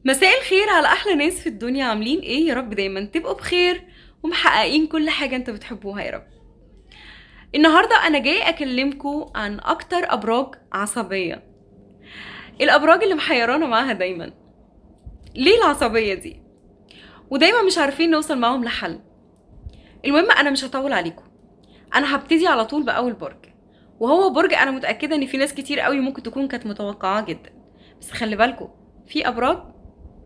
مساء الخير على احلى ناس في الدنيا، عاملين ايه؟ يا رب دايما تبقوا بخير ومحققين كل حاجة انتوا بتحبوها يا رب. النهاردة انا جاي اكلمكم عن اكتر ابراج عصبية، الابراج اللي محيرانا معاها دايما. ليه العصبية دي؟ ودايما مش عارفين نوصل معاهم لحل. المهم انا مش هطول عليكم، انا هبتدي على طول باول برج، وهو برج انا متأكدة ان في ناس كتير قوي ممكن تكون كانت متوقعاه جدا. بس خلي بالكم، في ابراج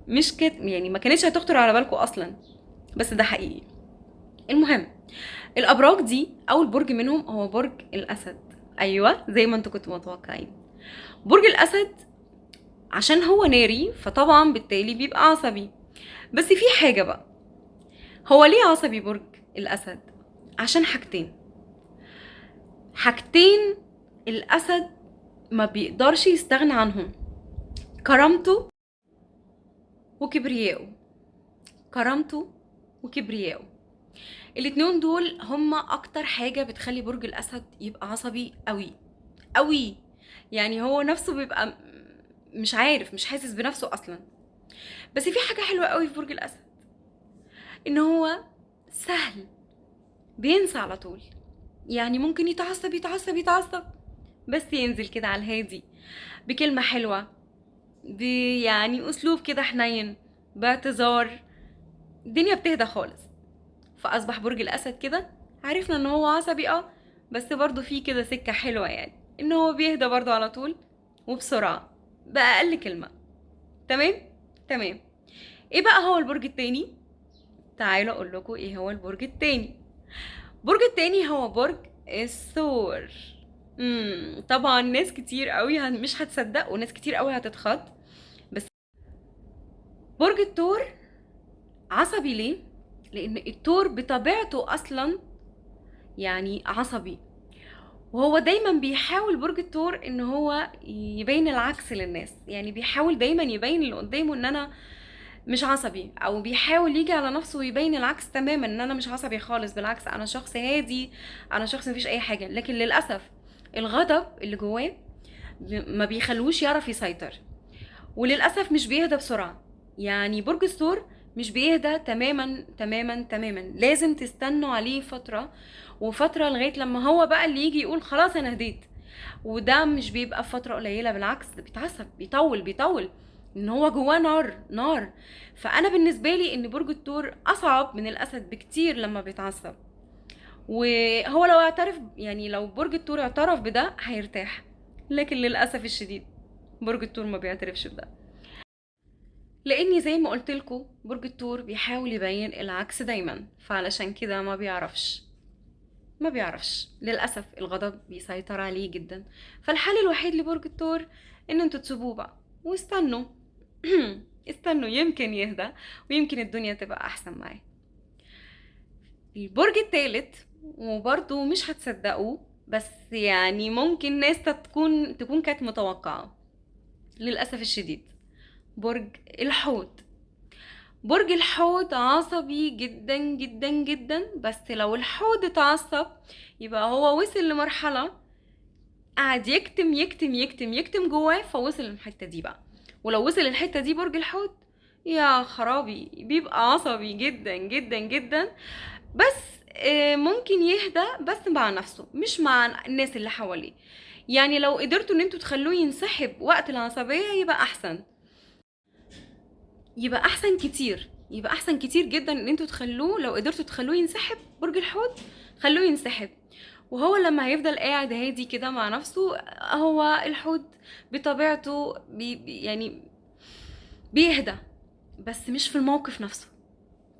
مش يعني ما كانتش هتخطر على بالكم اصلا، بس ده حقيقي. المهم، الابراج دي اول برج منهم هو برج الاسد. ايوه زي ما انتوا كنتوا متوقعين، برج الاسد عشان هو ناري فطبعا بالتالي بيبقى عصبي. بس في حاجه بقى، هو ليه عصبي برج الاسد؟ عشان حاجتين الاسد ما بيقدرش يستغنى عنهم: كرامته وكبريائه. كرامته وكبريائه، الاتنين دول هما اكتر حاجه بتخلي برج الاسد يبقى عصبي قوي قوي. يعني هو نفسه بيبقى مش عارف، مش حاسس بنفسه اصلا. بس في حاجة حلوة قوي في برج الاسد، ان هو سهل، بينسى على طول. يعني ممكن يتعصب يتعصب يتعصب، بس ينزل كده على الهادي بكلمة حلوة، يعني اسلوب كده حنين، باعتذار، الدنيا بتهدى خالص. فاصبح برج الاسد كده، عرفنا ان هو عصبي بس برضو فيه كده سكة حلوة، يعني ان هو بيهدى برضو على طول وبسرعة بأقل كلمة. تمام. تمام. ايه بقى هو البرج التاني؟ تعالوا اقول لكم ايه هو البرج التاني. البرج التاني هو برج الثور. طبعا ناس كتير قوي مش هتصدق، وناس كتير قوي هتتخض. بس برج الثور عصبي ليه؟ لان الثور بطبيعته اصلا يعني عصبي، وهو دايما بيحاول برج الثور ان هو يبين العكس للناس. يعني بيحاول دايما يبين اللي قدامه ان انا مش عصبي، او بيحاول يجي على نفسه ويبين العكس تماما، ان انا مش عصبي خالص، بالعكس انا شخص هادي، انا شخص مفيش اي حاجه. لكن للاسف الغضب اللي جواه ما بيخلوش يعرف يسيطر، وللاسف مش بيهدى بسرعه. يعني برج الثور مش بيهدى تماما تماما تماما، لازم تستنوا عليه فتره وفتره لغايه لما هو بقى اللي يجي يقول خلاص انا هديت. وده مش بيبقى في فتره قليله، بالعكس ده بيتعصب، بيطول ان هو جواه نار نار. فانا بالنسبه لي ان برج الثور اصعب من الاسد بكتير لما بيتعصب. وهو لو اعترف، يعني لو برج الثور اعترف بده هيرتاح، لكن للاسف الشديد برج الثور ما بيعترفش بده. لاني زي ما قلت لكم برج الثور بيحاول يبين العكس دايما، فعلشان كده ما بيعرفش للاسف، الغضب بيسيطر عليه جدا. فالحل الوحيد لبرج الثور ان انتوا تسيبوه بقى واستنوا. استنوا يمكن يهدى، ويمكن الدنيا تبقى احسن معاه. البرج الثالث، وبرضه مش هتصدقوا، بس يعني ممكن ناس تكون كانت متوقعة، للأسف الشديد، برج الحوت. برج الحوت عصبي جدا جدا جدا، بس لو الحوت اتعصب يبقى هو وصل لمرحلة قعد يكتم يكتم يكتم يكتم جواه، فوصل للحتة دي بقى. ولو وصل الحتة دي برج الحوت، يا خرابي بيبقى عصبي جدا جدا جدا. بس ممكن يهدى بس مع نفسه، مش مع الناس اللي حواليه. يعني لو قدرتوا ان انتوا تخلوه ينسحب وقت العصبية يبقى احسن، يبقى احسن كتير، يبقى احسن كتير جدا ان انتوا تخلوه. لو قدرتوا تخلوه ينسحب برج الحوت، خلوه ينسحب. وهو لما هيفضل قاعد هادي كده مع نفسه، هو الحوت بطبيعته يعني بيهدى، بس مش في الموقف نفسه،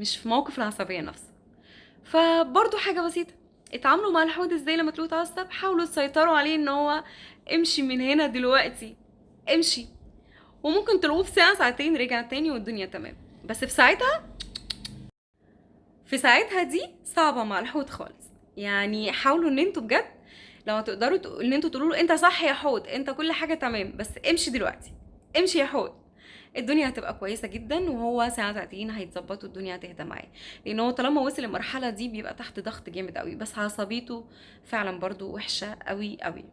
مش في موقف العصبية نفسه. فبرضو حاجة بسيطة، اتعاملوا مع الحوت ازاي لما تلاقوه اتعصب؟ حاولوا تسيطروا عليه ان هو امشي من هنا دلوقتي، امشي. وممكن تلاقوه في ساعة ساعتين رجع تاني والدنيا تمام. بس في ساعتها دي صعبة مع الحوت خالص. يعني حاولوا ان انتوا بجد لو تقدروا ان انتوا تقولوا له انت صح يا حوت، انت كل حاجة تمام، بس امشي دلوقتي، امشي يا حوت. الدنيا هتبقى كويسة جدا، وهو ساعة ساعتين هيتظبط والدنيا هتهدى معاه. لان هو طالما وصل المرحلة دي بيبقى تحت ضغط جامد قوي، بس عصبيته فعلا برضو وحشة قوي قوي.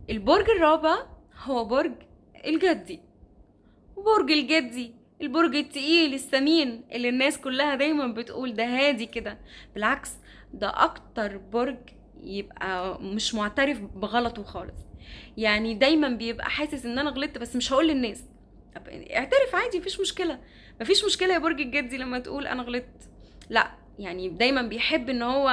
البرج الرابع هو برج الجدي. برج الجدي، البرج التقيل السمين اللي الناس كلها دايما بتقول ده هادي كده. بالعكس، ده اكتر برج يبقى مش معترف بغلطه خالص. يعني دايما بيبقى حاسس ان انا غلطت بس مش هقول للناس. طب اعترف عادي، مفيش مشكلة. مفيش مشكلة يا برج الجدي لما تقول انا غلطت. لا، يعني دايما بيحب ان هو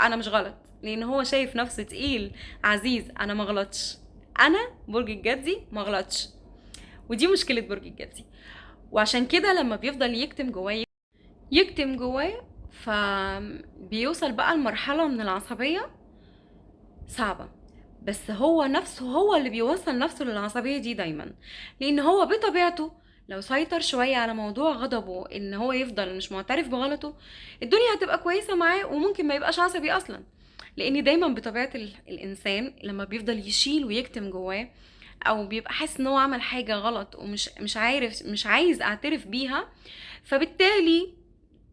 انا مش غلط، لان هو شايف نفسه تقيل عزيز. انا ما غلطش، انا برج الجدي ما غلطش. ودي مشكلة برج الجدي. وعشان كده لما بيفضل يكتم جواه فبيوصل بقى لمرحلة من العصبية صعبة. بس هو نفسه هو اللي بيوصل نفسه للعصبية دي دايما، لان هو بطبيعته لو سيطر شوية على موضوع غضبه ان هو يفضل مش معترف بغلطه، الدنيا هتبقى كويسة معاه وممكن ما يبقاش عصبي اصلا. لان دايما بطبيعة الانسان لما بيفضل يشيل ويكتم جواه، او بيبقى حاسس ان هو عمل حاجة غلط ومش مش عارف مش عايز اعترف بيها، فبالتالي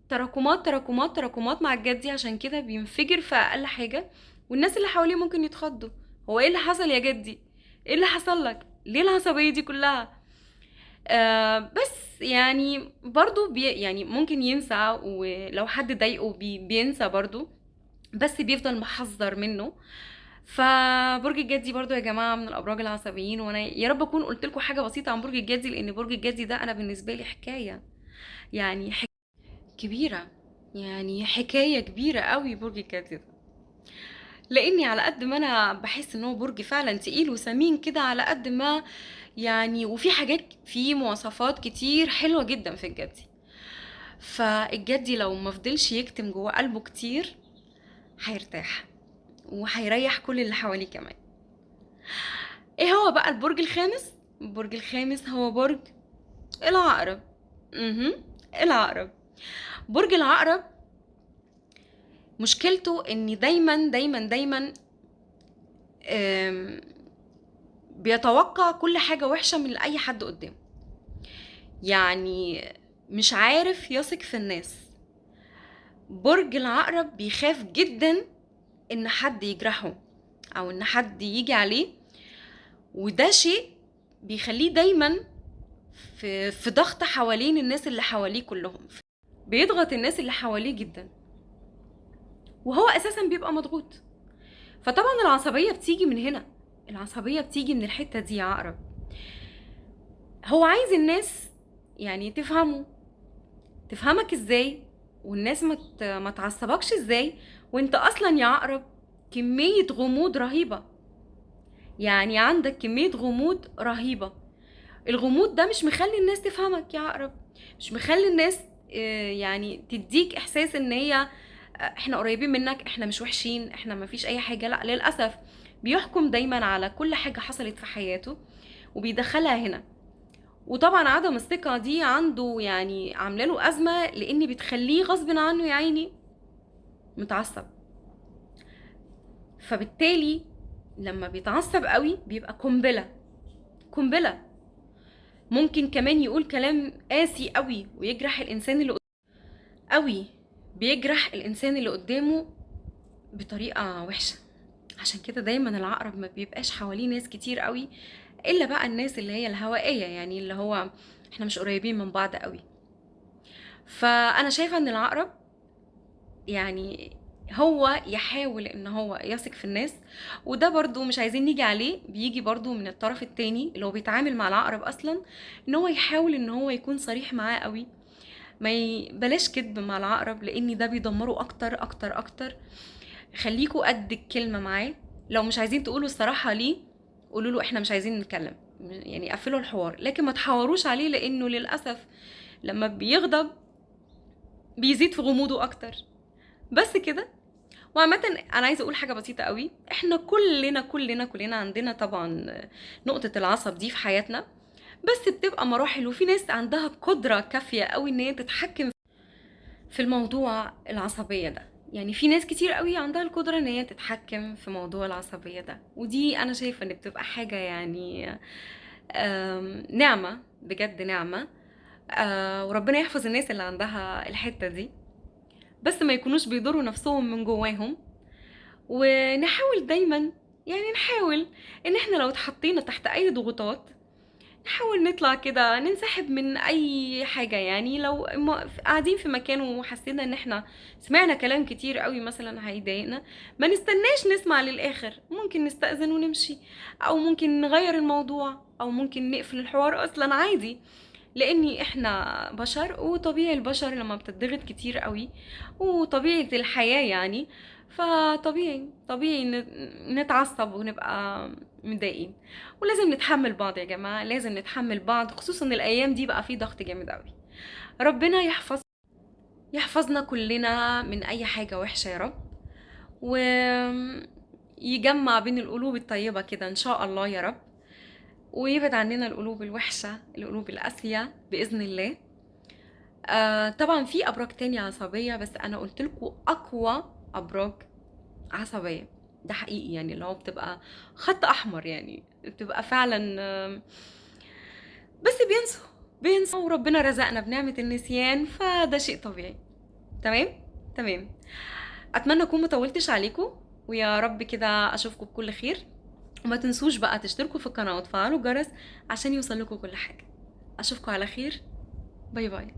تراكمات تراكمات تراكمات مع الجدي. عشان كده بينفجر في اقل حاجة، والناس اللي حواليه ممكن يتخضوا. هو ايه اللي حصل يا جدي؟ ايه اللي حصل لك؟ ليه العصبية دي كلها؟ بس يعني برضو يعني ممكن ينسى، ولو حد ضايقه بينسى برضو، بس بيفضل محذر منه. فبرج الجدي برضو يا جماعة من الأبراج العصبيين. وانا يا رب اكون قلت لكم حاجة بسيطة عن برج الجدي، لان برج الجدي ده انا بالنسبة لي حكاية، يعني كبيرة، يعني حكاية كبيرة قوي برج الجدي ده. لاني على قد ما انا بحس ان هو برج فعلا تقيل وسمين كده، على قد ما يعني وفي حاجات فيه مواصفات كتير حلوة جدا في الجدي. فالجدي لو ما فضلش يكتم جوه قلبه كتير هيرتاح وهيريح كل اللي حواليه كمان. ايه هو بقى البرج الخامس؟ البرج الخامس هو برج العقرب. اها، العقرب. برج العقرب مشكلته ان دايما دايما دايما بيتوقع كل حاجة وحشة من اي حد قدامه. يعني مش عارف يثق في الناس. برج العقرب بيخاف جدا ان حد يجرحه او ان حد يجي عليه، وده شيء بيخليه دايما في ضغط حوالين الناس اللي حواليه كلهم. بيضغط الناس اللي حواليه جدا وهو اساسا بيبقى مضغوط. فطبعا العصبية بتيجي من هنا، العصبية بتيجي من الحتة دي يا عقرب. هو عايز الناس يعني تفهمك ازاي، والناس ما تعصبكش ازاي، وانت اصلا يا عقرب كمية غموض رهيبة. يعني عندك كمية غموض رهيبة. الغموض ده مش مخلي الناس تفهمك يا عقرب، مش مخلي الناس يعني تديك احساس ان هي احنا قريبين منك، احنا مش وحشين، احنا ما فيش اي حاجة. لا، للأسف بيحكم دايما على كل حاجة حصلت في حياته وبيدخلها هنا. وطبعا عدم الثقة دي عنده يعني عامله له أزمة، لأن بتخليه غصب عنه يا عيني متعصب. فبالتالي لما بيتعصب قوي بيبقى قنبلة قنبلة. ممكن كمان يقول كلام قاسي قوي ويجرح الإنسان اللي قوي، بيجرح الإنسان اللي قدامه بطريقة وحشة. عشان كده دايما العقرب ما بيبقاش حواليه ناس كتير قوي، إلا بقى الناس اللي هي الهوائية، يعني اللي هو احنا مش قريبين من بعض قوي. فأنا شايفة إن العقرب يعني هو يحاول ان هو يثق في الناس، وده برضو مش عايزين نيجي عليه، بيجي برضو من الطرف التاني اللي هو بيتعامل مع العقرب اصلا، ان هو يحاول ان هو يكون صريح معاه قوي. بلاش كذب مع العقرب، لان ده بيدمره اكتر اكتر اكتر. خليكوا قد الكلمة معاه. لو مش عايزين تقولوا الصراحة ليه، قولوا له احنا مش عايزين نتكلم، يعني قفلوا الحوار، لكن ما تحوروش عليه، لانه للاسف لما بيغضب بيزيد في غموضه اكتر. بس كده. وعامة انا عايزه اقول حاجه بسيطه قوي، احنا كلنا عندنا طبعا نقطه العصب دي في حياتنا، بس بتبقى مراحل. وفي ناس عندها قدره كافيه قوي ان هي تتحكم في الموضوع العصبيه ده. يعني في ناس كتير قوي عندها القدره ان هي تتحكم في موضوع العصبيه ده، ودي انا شايفه ان بتبقى حاجه يعني نعمه، بجد نعمه. وربنا يحفظ الناس اللي عندها الحته دي، بس ما يكونوش بيضروا نفسهم من جواهم. ونحاول دايما، يعني نحاول ان احنا لو اتحطينا تحت اي ضغوطات نحاول نطلع كده ننسحب من اي حاجة. يعني لو قاعدين في مكان وحسينا ان احنا سمعنا كلام كتير قوي مثلا هيضايقنا، ما نستناش نسمع للاخر، ممكن نستأذن ونمشي، او ممكن نغير الموضوع، او ممكن نقفل الحوار اصلا عادي. لاني احنا بشر، وطبيعي البشر لما بتضغط كتير قوي، وطبيعة الحياة يعني، فطبيعي نتعصب ونبقى متضايقين. ولازم نتحمل بعض يا جماعة، لازم نتحمل بعض، خصوصا الايام دي بقى في ضغط جامد قوي. ربنا يحفظنا كلنا من اي حاجة وحشة يا رب، ويجمع بين القلوب الطيبة كده ان شاء الله يا رب، ويبعد عننا القلوب الوحشة، القلوب القاسية بإذن الله. طبعا في أبراج تانية عصبية، بس أنا قلت لكم أقوى أبراج عصبية، ده حقيقي يعني، اللي هو بتبقى خط أحمر يعني، بتبقى فعلا بس بينسوا وربنا رزقنا بنعمة النسيان، فده شيء طبيعي. تمام. تمام. أتمنى أكون مطولتش عليكم، ويا رب كده أشوفكم بكل خير. وما تنسوش بقى تشتركوا في القناة وتفعلوا الجرس عشان يوصل لكم كل حاجة. أشوفكم على خير. باي باي.